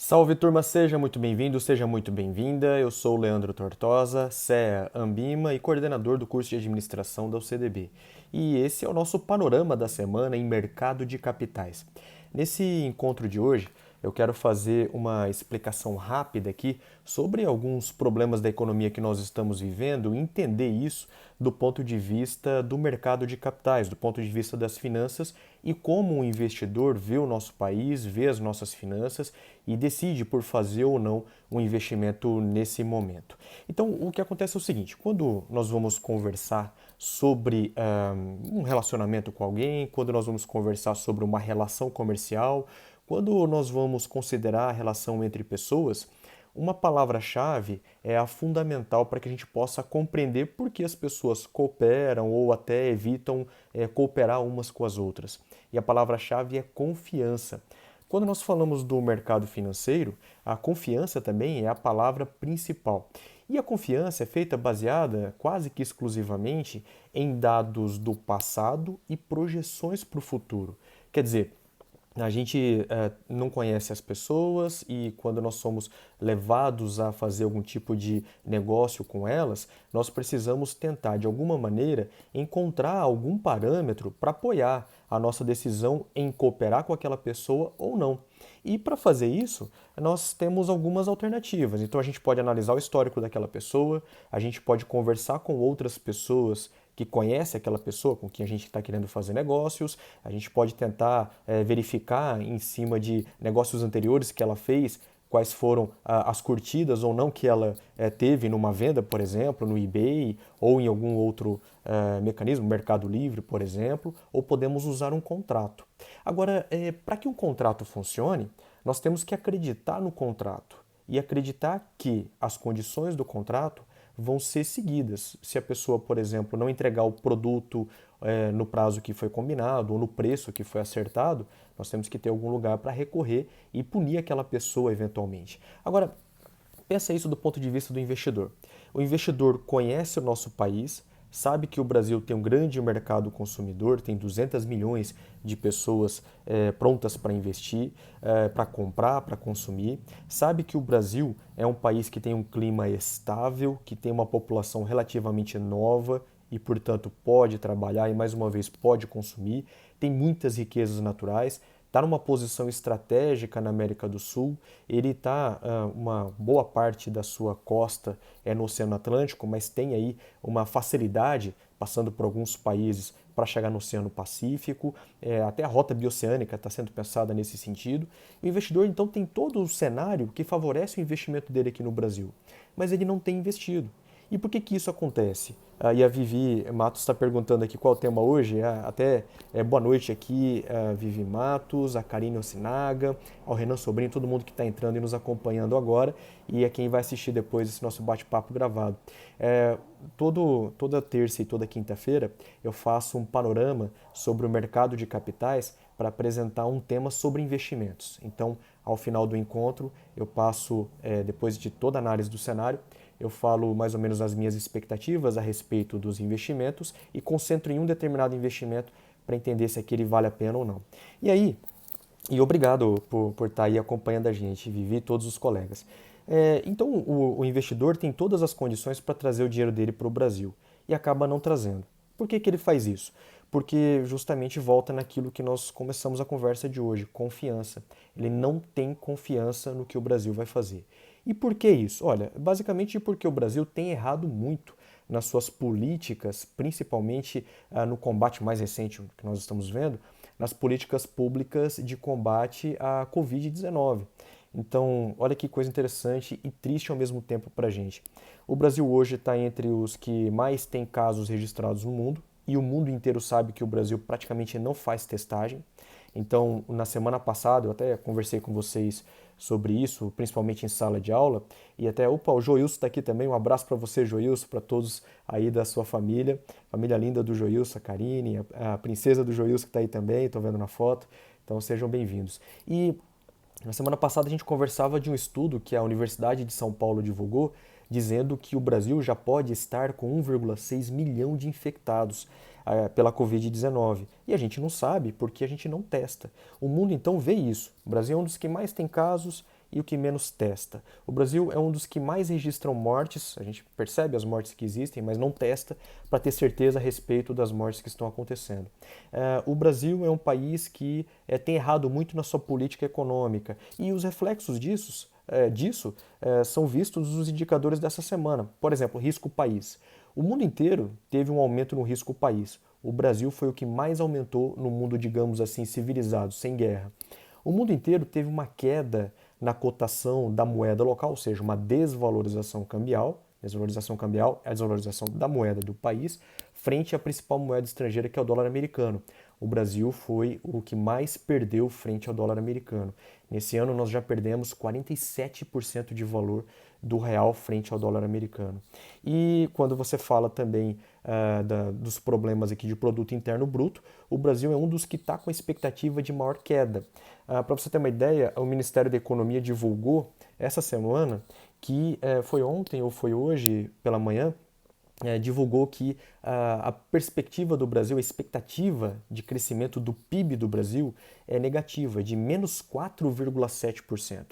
Salve turma, seja muito bem-vindo, seja muito bem-vinda. Eu sou o Leandro Tortosa, CEA Ambima e coordenador do curso de administração da UCDB. E esse é o nosso panorama da semana em mercado de capitais. Nesse encontro de hoje, eu quero fazer uma explicação rápida aqui sobre alguns problemas da economia que nós estamos vivendo e entender isso do ponto de vista do mercado de capitais, do ponto de vista das finanças e como o investidor vê o nosso país, vê as nossas finanças e decide por fazer ou não um investimento nesse momento. Então, o que acontece é o seguinte: quando nós vamos conversar sobre um relacionamento com alguém, quando nós vamos conversar sobre uma relação comercial, quando nós vamos considerar a relação entre pessoas, uma palavra-chave é a fundamental para que a gente possa compreender por que as pessoas cooperam ou até evitam cooperar umas com as outras. E a palavra-chave é confiança. Quando nós falamos do mercado financeiro, a confiança também é a palavra principal. E a confiança é feita baseada quase que exclusivamente em dados do passado e projeções para o futuro. Quer dizer, a gente não conhece as pessoas e quando nós somos levados a fazer algum tipo de negócio com elas, nós precisamos tentar, de alguma maneira, encontrar algum parâmetro para apoiar a nossa decisão em cooperar com aquela pessoa ou não. E para fazer isso, nós temos algumas alternativas. Então a gente pode analisar o histórico daquela pessoa, a gente pode conversar com outras pessoas que conhece aquela pessoa com quem a gente está querendo fazer negócios, a gente pode tentar verificar em cima de negócios anteriores que ela fez, quais foram as curtidas ou não que ela teve numa venda, por exemplo, no eBay ou em algum outro mecanismo, Mercado Livre, por exemplo, ou podemos usar um contrato. Agora, para que um contrato funcione, nós temos que acreditar no contrato e acreditar que as condições do contrato vão ser seguidas. Se a pessoa, por exemplo, não entregar o produto no prazo que foi combinado ou no preço que foi acertado, nós temos que ter algum lugar para recorrer e punir aquela pessoa eventualmente. Agora, pensa isso do ponto de vista do investidor. O investidor conhece o nosso país, sabe que o Brasil tem um grande mercado consumidor, tem 200 milhões de pessoas prontas para investir, para comprar, para consumir, sabe que o Brasil é um país que tem um clima estável, que tem uma população relativamente nova e, portanto, pode trabalhar e, mais uma vez, pode consumir, tem muitas riquezas naturais, está numa posição estratégica na América do Sul, ele está, uma boa parte da sua costa é no Oceano Atlântico, mas tem aí uma facilidade, passando por alguns países, para chegar no Oceano Pacífico, até a rota bioceânica está sendo pensada nesse sentido. O investidor, então, tem todo o cenário que favorece o investimento dele aqui no Brasil, mas ele não tem investido. E por que que isso acontece? E a Vivi Matos está perguntando aqui qual é o tema hoje. Boa noite aqui, a Vivi Matos, a Karine Osinaga, ao Renan Sobrinho, todo mundo que está entrando e nos acompanhando agora e a quem vai assistir depois esse nosso bate-papo gravado. Toda terça e toda quinta-feira eu faço um panorama sobre o mercado de capitais para apresentar um tema sobre investimentos. Então, ao final do encontro, eu passo, depois de toda a análise do cenário, eu falo mais ou menos as minhas expectativas a respeito dos investimentos e concentro em um determinado investimento para entender se aquele vale a pena ou não. E aí, obrigado por estar aí acompanhando a gente, Vivi e todos os colegas. Então, o investidor tem todas as condições para trazer o dinheiro dele para o Brasil e acaba não trazendo. Por que que ele faz isso? Porque justamente volta naquilo que nós começamos a conversa de hoje, confiança. Ele não tem confiança no que o Brasil vai fazer. E por que isso? Olha, basicamente porque o Brasil tem errado muito nas suas políticas, principalmente no combate mais recente que nós estamos vendo, nas políticas públicas de combate à Covid-19. Então, olha que coisa interessante e triste ao mesmo tempo para a gente. O Brasil hoje está entre os que mais tem casos registrados no mundo e o mundo inteiro sabe que o Brasil praticamente não faz testagem. Então, na semana passada, eu até conversei com vocês sobre isso, principalmente em sala de aula, e até, opa, o Joilson está aqui também, um abraço para você, Joilson, para todos aí da sua família linda do Joilson, a Karine, a princesa do Joilson que está aí também, estou vendo na foto, então sejam bem-vindos. E na semana passada a gente conversava de um estudo que a Universidade de São Paulo divulgou, dizendo que o Brasil já pode estar com 1,6 milhão de infectados. pela Covid-19. E a gente não sabe porque a gente não testa. O mundo então vê isso. O Brasil é um dos que mais tem casos e o que menos testa. O Brasil é um dos que mais registram mortes, a gente percebe as mortes que existem, mas não testa para ter certeza a respeito das mortes que estão acontecendo. O Brasil é um país que tem errado muito na sua política econômica e os reflexos disso são vistos nos indicadores dessa semana. Por exemplo, risco país. O mundo inteiro teve um aumento no risco país. O Brasil foi o que mais aumentou no mundo, digamos assim, civilizado, sem guerra. O mundo inteiro teve uma queda na cotação da moeda local, ou seja, uma desvalorização cambial. Desvalorização cambial é a desvalorização da moeda do país frente à principal moeda estrangeira, que é o dólar americano. O Brasil foi o que mais perdeu frente ao dólar americano. Nesse ano nós já perdemos 47% de valor do real frente ao dólar americano. E quando você fala também dos problemas aqui de produto interno bruto, o Brasil é um dos que está com a expectativa de maior queda. Para você ter uma ideia, o Ministério da Economia divulgou essa semana que foi ontem ou foi hoje pela manhã, divulgou que a perspectiva do Brasil, a expectativa de crescimento do PIB do Brasil é negativa, de menos 4,7%.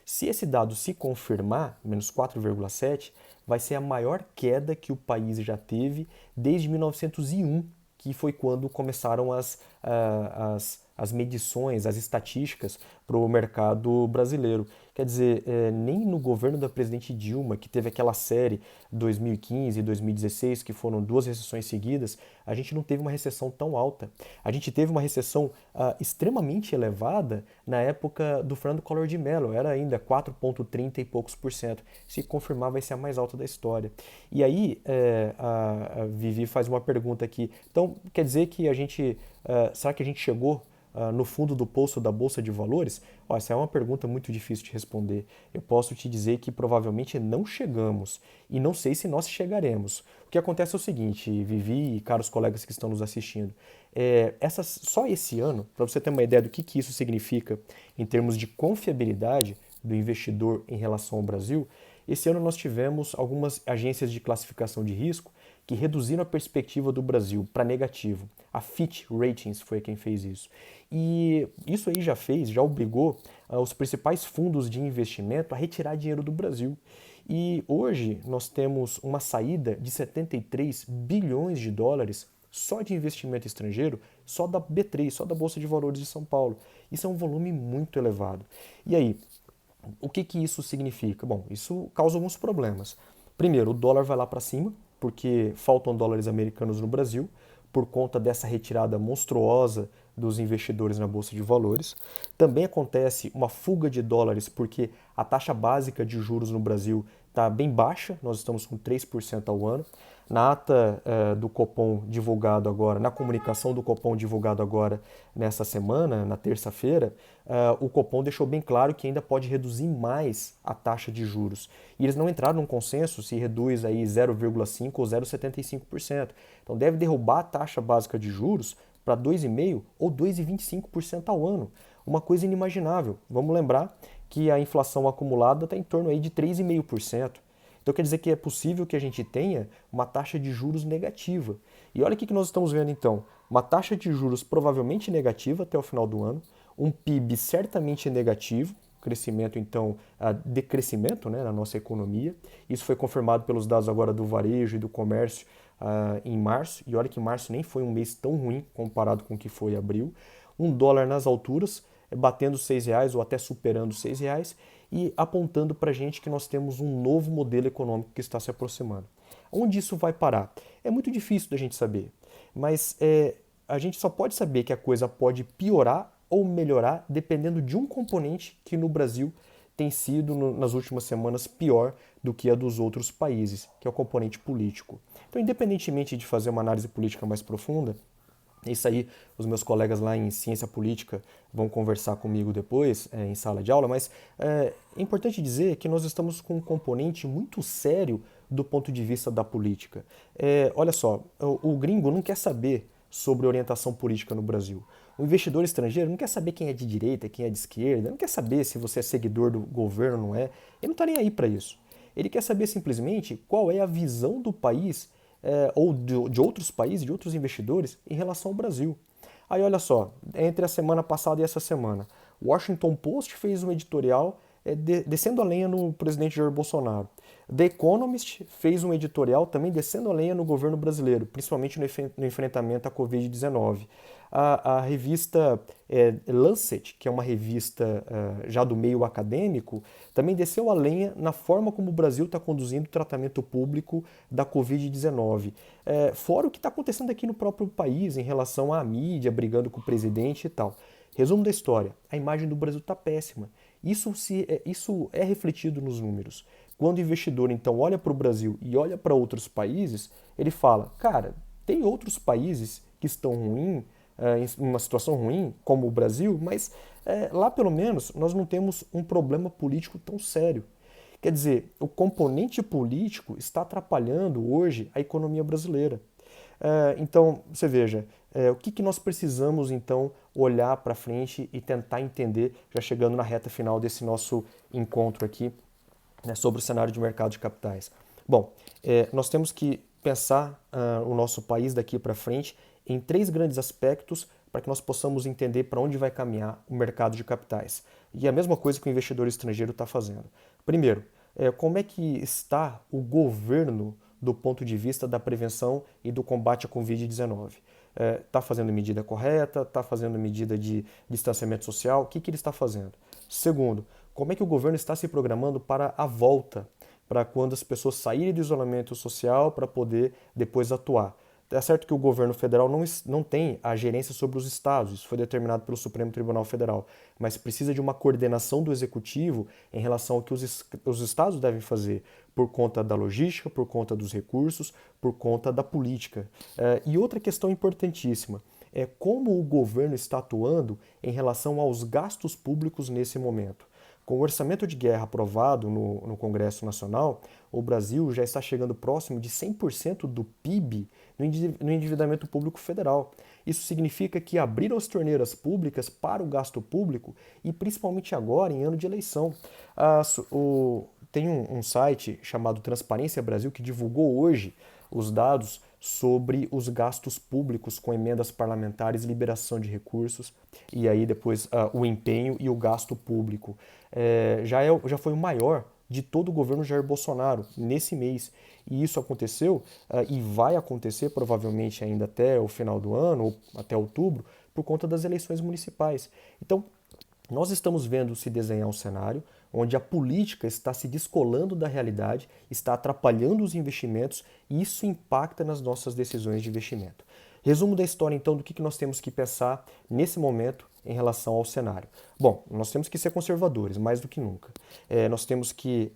Se esse dado se confirmar, menos 4,7%, vai ser a maior queda que o país já teve desde 1901, que foi quando começaram as medições, as estatísticas para o mercado brasileiro. Quer dizer, nem no governo da presidente Dilma, que teve aquela série 2015 e 2016, que foram duas recessões seguidas, a gente não teve uma recessão tão alta. A gente teve uma recessão extremamente elevada na época do Fernando Collor de Mello, era ainda 4,30 e poucos por cento. Se confirmar, vai ser a mais alta da história. E aí, a Vivi faz uma pergunta aqui. Então, quer dizer que será que a gente chegou no fundo do poço da Bolsa de Valores? Essa é uma pergunta muito difícil de responder. Eu posso te dizer que provavelmente não chegamos e não sei se nós chegaremos. O que acontece é o seguinte, Vivi e caros colegas que estão nos assistindo, só esse ano, para você ter uma ideia do que isso significa em termos de confiabilidade do investidor em relação ao Brasil, esse ano nós tivemos algumas agências de classificação de risco que reduziram a perspectiva do Brasil para negativo. A Fitch Ratings foi quem fez isso. E isso aí já obrigou os principais fundos de investimento a retirar dinheiro do Brasil. E hoje nós temos uma saída de 73 bilhões de dólares só de investimento estrangeiro, só da B3, só da Bolsa de Valores de São Paulo. Isso é um volume muito elevado. E aí, o que isso significa? Bom, isso causa alguns problemas. Primeiro, o dólar vai lá para cima, porque faltam dólares americanos no Brasil, por conta dessa retirada monstruosa dos investidores na Bolsa de Valores. Também acontece uma fuga de dólares, porque a taxa básica de juros no Brasil está bem baixa, nós estamos com 3% ao ano. Na ata do Copom divulgado agora, na comunicação do Copom divulgado agora nessa semana, na terça-feira, o Copom deixou bem claro que ainda pode reduzir mais a taxa de juros. E eles não entraram num consenso se reduz aí 0,5% ou 0,75%. Então deve derrubar a taxa básica de juros para 2,5% ou 2,25% ao ano. Uma coisa inimaginável. Vamos lembrar que a inflação acumulada está em torno aí de 3,5%. Então quer dizer que é possível que a gente tenha uma taxa de juros negativa. E olha o que nós estamos vendo então. Uma taxa de juros provavelmente negativa até o final do ano, um PIB certamente negativo, crescimento então, decrescimento, né, na nossa economia. Isso foi confirmado pelos dados agora do varejo e do comércio em março. E olha que março nem foi um mês tão ruim comparado com o que foi abril. Um dólar nas alturas, batendo R$6 ou até superando R$6 e apontando para a gente que nós temos um novo modelo econômico que está se aproximando. Onde isso vai parar? É muito difícil da gente saber, mas a gente só pode saber que a coisa pode piorar ou melhorar dependendo de um componente que no Brasil tem sido, nas últimas semanas, pior do que a dos outros países, que é o componente político. Então, independentemente de fazer uma análise política mais profunda, isso aí os meus colegas lá em ciência política vão conversar comigo depois, em sala de aula, mas é importante dizer que nós estamos com um componente muito sério do ponto de vista da política. Olha só, o gringo não quer saber sobre orientação política no Brasil. O investidor estrangeiro não quer saber quem é de direita, quem é de esquerda, não quer saber se você é seguidor do governo ou não é. Ele não está nem aí para isso. Ele quer saber simplesmente qual é a visão do país ou de outros países, de outros investidores, em relação ao Brasil. Aí olha só, entre a semana passada e essa semana, o Washington Post fez um editorial descendo a lenha no presidente Jair Bolsonaro. The Economist fez um editorial também descendo a lenha no governo brasileiro, principalmente no enfrentamento à Covid-19. A revista Lancet, que é uma revista já do meio acadêmico, também desceu a lenha na forma como o Brasil está conduzindo o tratamento público da Covid-19. Fora o que está acontecendo aqui no próprio país em relação à mídia, brigando com o presidente e tal. Resumo da história, a imagem do Brasil está péssima. Isso é refletido nos números. Quando o investidor então olha para o Brasil e olha para outros países, ele fala, cara, tem outros países que estão ruins, em uma situação ruim, como o Brasil, mas lá pelo menos nós não temos um problema político tão sério. Quer dizer, o componente político está atrapalhando hoje a economia brasileira. Então, você veja, o que nós precisamos então olhar para frente e tentar entender, já chegando na reta final desse nosso encontro aqui, né, sobre o cenário de mercado de capitais. Bom, nós temos que pensar o nosso país daqui para frente em três grandes aspectos para que nós possamos entender para onde vai caminhar o mercado de capitais. E a mesma coisa que o investidor estrangeiro está fazendo. Primeiro, como é que está o governo do ponto de vista da prevenção e do combate à Covid-19? Está fazendo medida correta? Está fazendo medida de distanciamento social? O que ele está fazendo? Segundo, como é que o governo está se programando para a volta, para quando as pessoas saírem do isolamento social para poder depois atuar? É certo que o governo federal não tem a gerência sobre os estados, isso foi determinado pelo Supremo Tribunal Federal, mas precisa de uma coordenação do executivo em relação ao que os estados devem fazer, por conta da logística, por conta dos recursos, por conta da política. E outra questão importantíssima é como o governo está atuando em relação aos gastos públicos nesse momento. Com o orçamento de guerra aprovado no Congresso Nacional, o Brasil já está chegando próximo de 100% do PIB no endividamento público federal. Isso significa que abriram as torneiras públicas para o gasto público e principalmente agora, em ano de eleição. Tem um site chamado Transparência Brasil que divulgou hoje os dados sobre os gastos públicos com emendas parlamentares, liberação de recursos e aí depois o empenho e o gasto público. Já foi o maior de todo o governo Jair Bolsonaro nesse mês. E isso aconteceu e vai acontecer provavelmente ainda até o final do ano, ou até outubro, por conta das eleições municipais. Então, nós estamos vendo se desenhar um cenário onde a política está se descolando da realidade, está atrapalhando os investimentos e isso impacta nas nossas decisões de investimento. Resumo da história, então, do que nós temos que pensar nesse momento em relação ao cenário. Bom, nós temos que ser conservadores, mais do que nunca. Nós temos que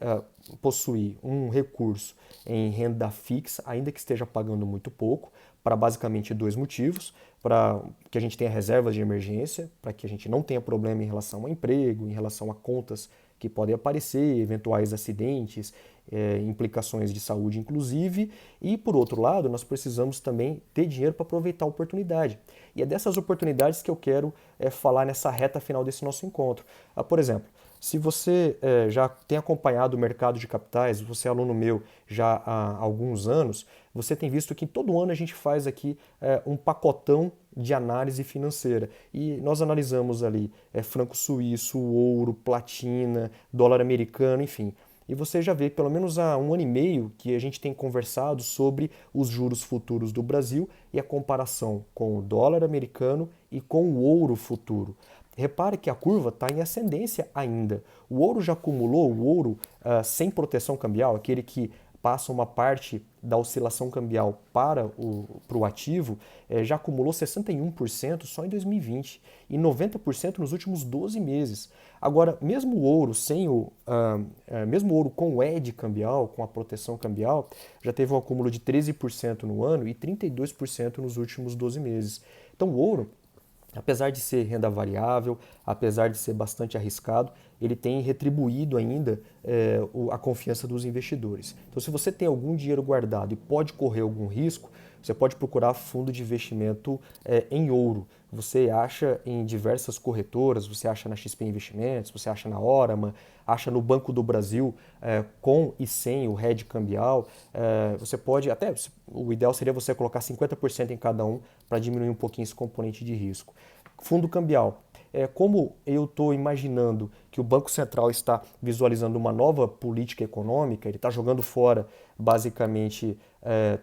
possuir um recurso em renda fixa, ainda que esteja pagando muito pouco, para basicamente dois motivos: para que a gente tenha reservas de emergência, para que a gente não tenha problema em relação ao emprego, em relação a contas que podem aparecer, eventuais acidentes, implicações de saúde inclusive, e por outro lado nós precisamos também ter dinheiro para aproveitar a oportunidade. E é dessas oportunidades que eu quero falar nessa reta final desse nosso encontro. Por exemplo, se você já tem acompanhado o mercado de capitais, você é aluno meu já há alguns anos, você tem visto que todo ano a gente faz aqui um pacotão de análise financeira. E nós analisamos ali franco suíço, ouro, platina, dólar americano, enfim. E você já vê pelo menos há um ano e meio que a gente tem conversado sobre os juros futuros do Brasil e a comparação com o dólar americano e com o ouro futuro. Repare que a curva está em ascendência ainda. O ouro já acumulou, o ouro sem proteção cambial, aquele que passa uma parte da oscilação cambial para o ativo, já acumulou 61% só em 2020 e 90% nos últimos 12 meses. Agora, mesmo o ouro mesmo o ouro com o hedge cambial, com a proteção cambial, já teve um acúmulo de 13% no ano e 32% nos últimos 12 meses. Então, o ouro, apesar de ser renda variável, apesar de ser bastante arriscado, ele tem retribuído ainda a confiança dos investidores. Então, se você tem algum dinheiro guardado e pode correr algum risco, você pode procurar fundo de investimento em ouro. Você acha em diversas corretoras, você acha na XP Investimentos, você acha na Orama, acha no Banco do Brasil com e sem o hedge cambial. Você pode, até o ideal seria você colocar 50% em cada um para diminuir um pouquinho esse componente de risco. Fundo cambial. Como eu estou imaginando que o Banco Central está visualizando uma nova política econômica, ele está jogando fora basicamente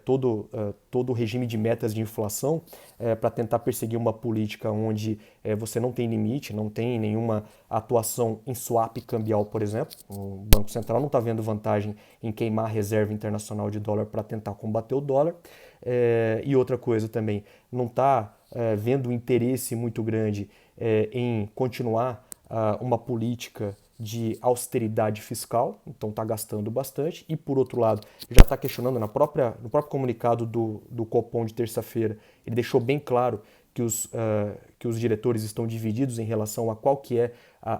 todo o regime de metas de inflação para tentar perseguir uma política onde você não tem limite, não tem nenhuma atuação em swap cambial, por exemplo. O Banco Central não está vendo vantagem em queimar a reserva internacional de dólar para tentar combater o dólar. E outra coisa também, não está vendo um interesse muito grande em continuar uma política de austeridade fiscal, então está gastando bastante, e por outro lado, já está questionando no próprio comunicado do Copom de terça-feira, ele deixou bem claro que os diretores estão divididos em relação a qual que é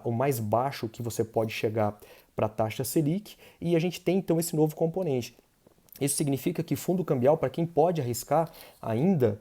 o mais baixo que você pode chegar para a taxa Selic, e a gente tem então esse novo componente. Isso significa que fundo cambial, para quem pode arriscar ainda,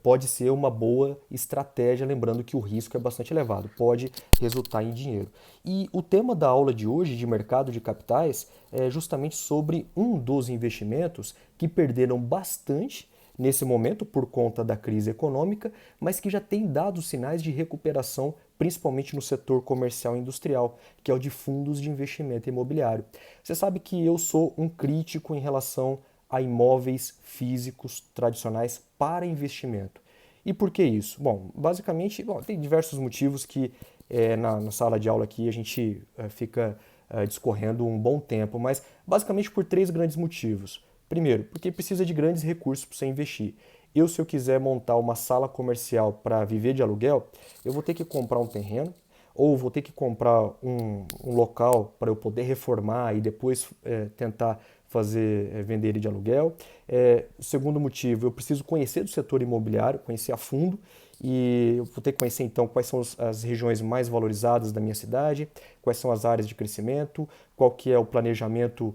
pode ser uma boa estratégia, lembrando que o risco é bastante elevado, pode resultar em dinheiro. E o tema da aula de hoje, de mercado de capitais, é justamente sobre um dos investimentos que perderam bastante nesse momento por conta da crise econômica, mas que já tem dado sinais de recuperação, principalmente no setor comercial e industrial, que é o de fundos de investimento imobiliário. Você sabe que eu sou um crítico em relação a imóveis físicos tradicionais para investimento. E por que isso? Bom, basicamente, tem diversos motivos que na sala de aula aqui a gente fica discorrendo um bom tempo, mas basicamente por três grandes motivos. Primeiro, porque precisa de grandes recursos para você investir. Se eu quiser montar uma sala comercial para viver de aluguel, eu vou ter que comprar um terreno, ou vou ter que comprar um local para eu poder reformar e depois tentar vender ele de aluguel. Segundo motivo, eu preciso conhecer do setor imobiliário, conhecer a fundo, e eu vou ter que conhecer então quais são as regiões mais valorizadas da minha cidade, quais são as áreas de crescimento, qual que é o planejamento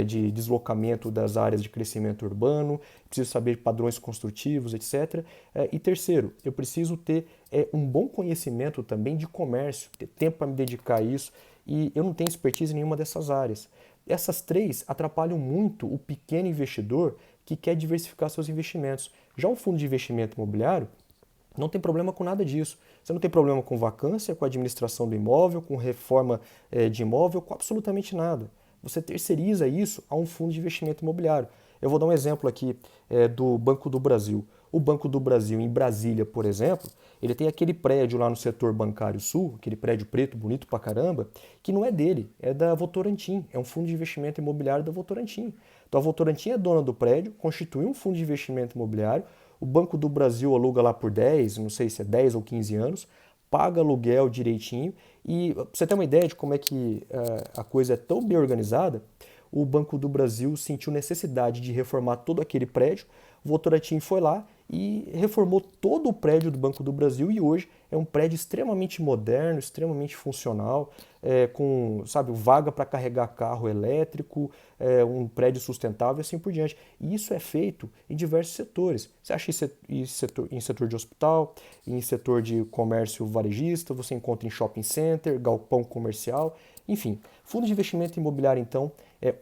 de deslocamento das áreas de crescimento urbano, preciso saber padrões construtivos, etc. E terceiro, eu preciso ter um bom conhecimento também de comércio, ter tempo para me dedicar a isso, e eu não tenho expertise em nenhuma dessas áreas. Essas três atrapalham muito o pequeno investidor que quer diversificar seus investimentos. Já o fundo de investimento imobiliário não tem problema com nada disso. Você não tem problema com vacância, com administração do imóvel, com reforma de imóvel, com absolutamente nada. Você terceiriza isso a um fundo de investimento imobiliário. Eu vou dar um exemplo aqui do Banco do Brasil. O Banco do Brasil, em Brasília, por exemplo, ele tem aquele prédio lá no setor bancário sul, aquele prédio preto, bonito pra caramba, que não é dele, é da Votorantim, é um fundo de investimento imobiliário da Votorantim. Então a Votorantim é dona do prédio, constituiu um fundo de investimento imobiliário, o Banco do Brasil aluga lá por 10, não sei se é 10 ou 15 anos, paga aluguel direitinho, e pra você ter uma ideia de como é que a coisa é tão bem organizada, o Banco do Brasil sentiu necessidade de reformar todo aquele prédio, o Votorantim foi lá e reformou todo o prédio do Banco do Brasil, e hoje é um prédio extremamente moderno, extremamente funcional, com, sabe, vaga para carregar carro elétrico, um prédio sustentável e assim por diante. E isso é feito em diversos setores. Você acha em setor de hospital, em setor de comércio varejista, você encontra em shopping center, galpão comercial, enfim. Fundo de investimento imobiliário, então,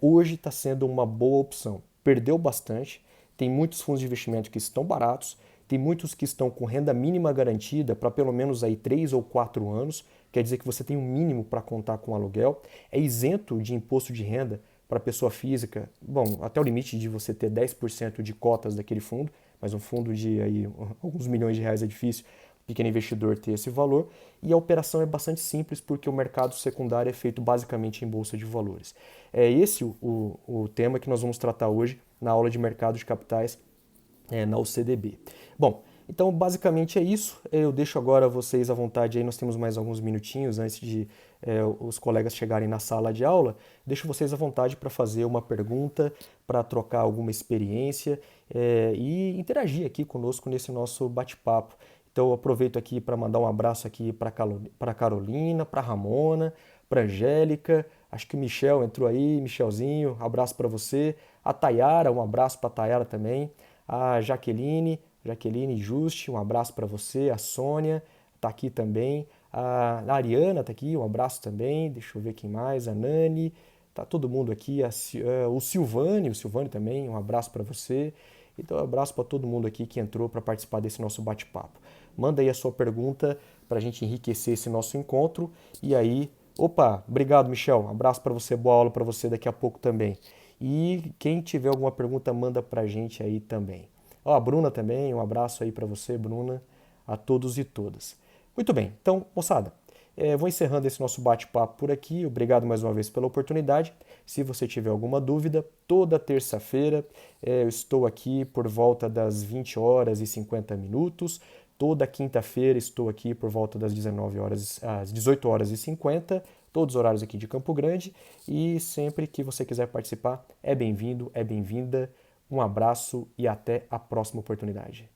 hoje está sendo uma boa opção. Perdeu bastante. Tem muitos fundos de investimento que estão baratos, tem muitos que estão com renda mínima garantida para pelo menos aí 3 ou 4 anos, quer dizer que você tem um mínimo para contar com aluguel, é isento de imposto de renda para pessoa física, bom, até o limite de você ter 10% de cotas daquele fundo, mas um fundo de aí, alguns milhões de reais é difícil, o pequeno investidor ter esse valor, e a operação é bastante simples porque o mercado secundário é feito basicamente em bolsa de valores. É esse o tema que nós vamos tratar hoje na aula de mercado de capitais na UCDB. Bom, então basicamente é isso. Eu deixo agora vocês à vontade aí, nós temos mais alguns minutinhos antes de os colegas chegarem na sala de aula. Deixo vocês à vontade para fazer uma pergunta, para trocar alguma experiência e interagir aqui conosco nesse nosso bate-papo. Então eu aproveito aqui para mandar um abraço aqui para a Carolina, para a Ramona, para a Angélica, acho que o Michel entrou aí, Michelzinho, abraço para você. A Tayara, um abraço para a Tayara também. A Jaqueline Juste, um abraço para você. A Sônia está aqui também. A Ariana está aqui, um abraço também. Deixa eu ver quem mais. A Nani, tá todo mundo aqui. O Silvânio também, um abraço para você. Então, um abraço para todo mundo aqui que entrou para participar desse nosso bate-papo. Manda aí a sua pergunta para a gente enriquecer esse nosso encontro. E aí, opa, obrigado, Michel. Um abraço para você, boa aula para você daqui a pouco também. E quem tiver alguma pergunta, manda para a gente aí também. Ó, a Bruna também, um abraço aí para você, Bruna, a todos e todas. Muito bem, então, moçada, vou encerrando esse nosso bate-papo por aqui. Obrigado mais uma vez pela oportunidade. Se você tiver alguma dúvida, toda terça-feira eu estou aqui por volta das 20 horas e 50 minutos. Toda quinta-feira estou aqui por volta das 19 horas, às 18 horas e 50, todos os horários aqui de Campo Grande. E sempre que você quiser participar, é bem-vindo, é bem-vinda. Um abraço e até a próxima oportunidade.